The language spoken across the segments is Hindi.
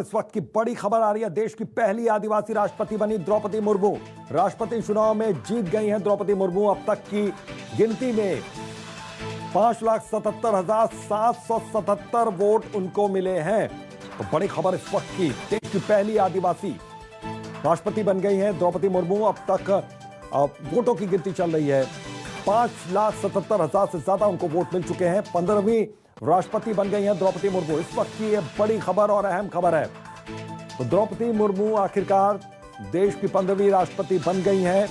इस वक्त की बड़ी खबर आ रही है। देश की पहली आदिवासी राष्ट्रपति बनी द्रौपदी मुर्मू। राष्ट्रपति चुनाव में जीत गई हैं द्रौपदी मुर्मू। अब तक की गिनती में 5,77,777 वोट उनको मिले हैं। तो बड़ी खबर इस वक्त की, देश की पहली आदिवासी राष्ट्रपति बन गई हैं द्रौपदी मुर्मू। अब तक वोटों की गिनती चल रही है। 5,77,000 से ज्यादा उनको वोट मिल चुके हैं। 15वीं राष्ट्रपति बन गई हैं द्रौपदी मुर्मू। इस वक्त की यह बड़ी खबर और अहम खबर है। तो द्रौपदी मुर्मू आखिरकार देश की 15वीं राष्ट्रपति बन गई हैं।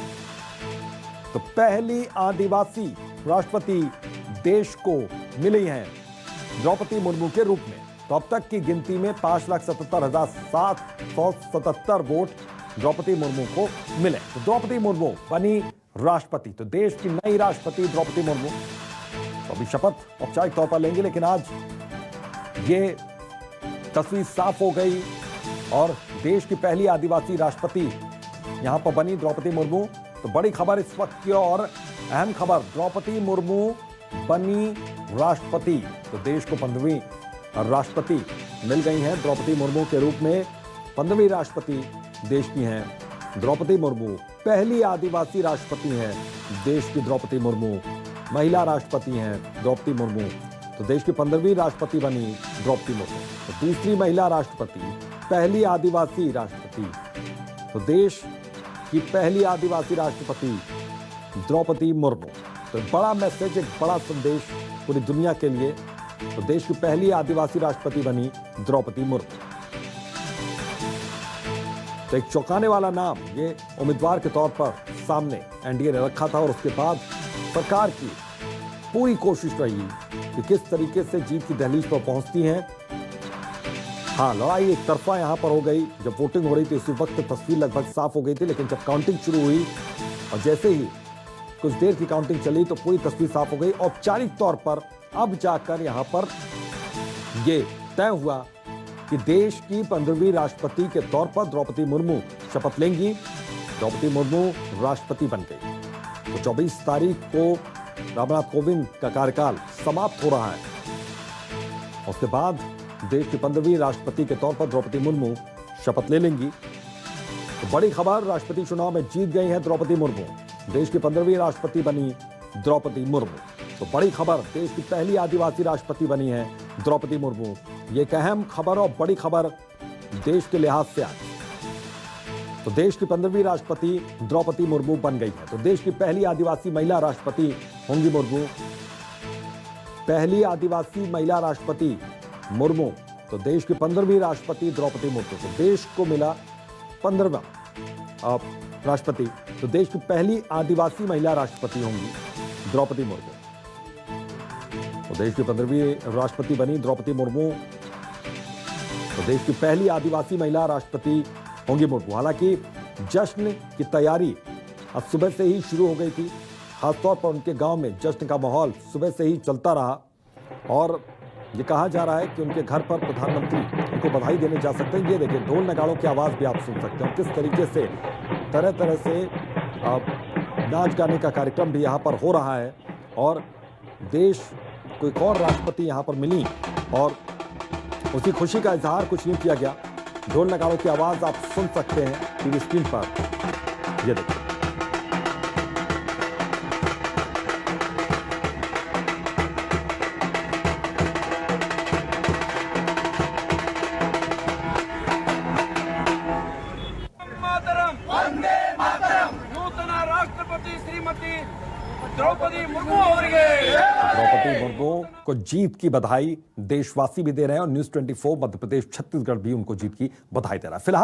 तो पहली आदिवासी राष्ट्रपति देश को मिली हैं द्रौपदी मुर्मू के रूप में। तो अब तक की गिनती में 5,77,777 वोट द्रौपदी मुर्मू को मिले। तो द्रौपदी मुर्मू बनी राष्ट्रपति। तो देश की नई राष्ट्रपति द्रौपदी मुर्मू तो अभी शपथ औपचारिक तौर पर लेंगे, लेकिन आज ये तस्वीर साफ हो गई और देश की पहली आदिवासी राष्ट्रपति यहां पर बनी द्रौपदी मुर्मू। तो बड़ी खबर इस वक्त की और अहम खबर, द्रौपदी मुर्मू बनी राष्ट्रपति। तो देश को 15वीं राष्ट्रपति मिल गई हैं द्रौपदी मुर्मू के रूप में। 15वीं राष्ट्रपति देश की हैं द्रौपदी मुर्मू। पहली आदिवासी राष्ट्रपति हैं देश की द्रौपदी मुर्मू। महिला राष्ट्रपति हैं द्रौपदी मुर्मू। तो देश की 15वीं राष्ट्रपति बनी द्रौपदी मुर्मू। तो दूसरी महिला राष्ट्रपति, पहली आदिवासी राष्ट्रपति। तो देश की पहली आदिवासी राष्ट्रपति द्रौपदी मुर्मू। तो बड़ा मैसेज, एक बड़ा संदेश पूरी दुनिया के लिए। तो देश की पहली आदिवासी राष्ट्रपति बनी द्रौपदी मुर्मू। तो एक चौंकाने वाला नाम ये उम्मीदवार के तौर पर सामने एनडीए ने रखा था और उसके बाद सरकार की पूरी कोशिश रही कि किस तरीके से जीत की दहलीज पर पहुंचती हैं। हाँ, लड़ाई एक तरफा यहां पर हो गई। जब वोटिंग हो रही थी इसी वक्त तस्वीर लगभग साफ हो गई थी, लेकिन जब काउंटिंग शुरू हुई और जैसे ही कुछ देर की काउंटिंग चली तो पूरी तस्वीर साफ हो गई। औपचारिक तौर पर अब जाकर यहां पर यह तय हुआ कि देश की 15वीं राष्ट्रपति के तौर पर द्रौपदी मुर्मू शपथ लेंगी। द्रौपदी मुर्मू राष्ट्रपति बन गई। तो 24 तारीख को रामनाथ कोविंद का कार्यकाल समाप्त हो रहा है। उसके बाद देश की 15वीं राष्ट्रपति के तौर पर द्रौपदी मुर्मू शपथ ले लेंगी। तो बड़ी खबर, राष्ट्रपति चुनाव में जीत गई हैं द्रौपदी मुर्मू। देश की 15वीं राष्ट्रपति बनी द्रौपदी मुर्मू। तो बड़ी खबर, देश की पहली आदिवासी राष्ट्रपति बनी है द्रौपदी मुर्मू। ये एक अहम खबर और बड़ी खबर देश के लिहाज से आज। तो देश की 15वीं राष्ट्रपति द्रौपदी मुर्मू बन गई है। तो देश की पहली आदिवासी महिला राष्ट्रपति होंगी मुर्मू। पहली आदिवासी महिला राष्ट्रपति मुर्मू। तो देश की 15वीं राष्ट्रपति द्रौपदी मुर्मू। तो देश को मिला 15वां राष्ट्रपति। तो देश की पहली आदिवासी महिला राष्ट्रपति होंगी द्रौपदी मुर्मू। तो देश की 15वीं राष्ट्रपति बनी द्रौपदी मुर्मू। तो देश की पहली आदिवासी महिला राष्ट्रपति होंगी मुर्मू। हालांकि जश्न की तैयारी अब सुबह से ही शुरू हो गई थी। खासतौर पर उनके गांव में जश्न का माहौल सुबह से ही चलता रहा और ये कहा जा रहा है कि उनके घर पर प्रधानमंत्री उनको बधाई देने जा सकते हैं। ये देखिए, ढोल नगाड़ों की आवाज़ भी आप सुन सकते हैं। किस तरीके से तरह तरह से नाच गाने का कार्यक्रम भी यहाँ पर हो रहा है और देश को एक और राष्ट्रपति यहाँ पर मिली और उसी खुशी का इजहार कुछ नहीं किया गया। ढोल नगाड़ों की आवाज़ आप सुन सकते हैं टीवी स्क्रीन पर। ये देखिए, द्रौपदी मुर्मू को जीत की बधाई देशवासी भी दे रहे हैं और न्यूज़ 24 मध्य प्रदेश छत्तीसगढ़ भी उनको जीत की बधाई दे रहा है। फिलहाल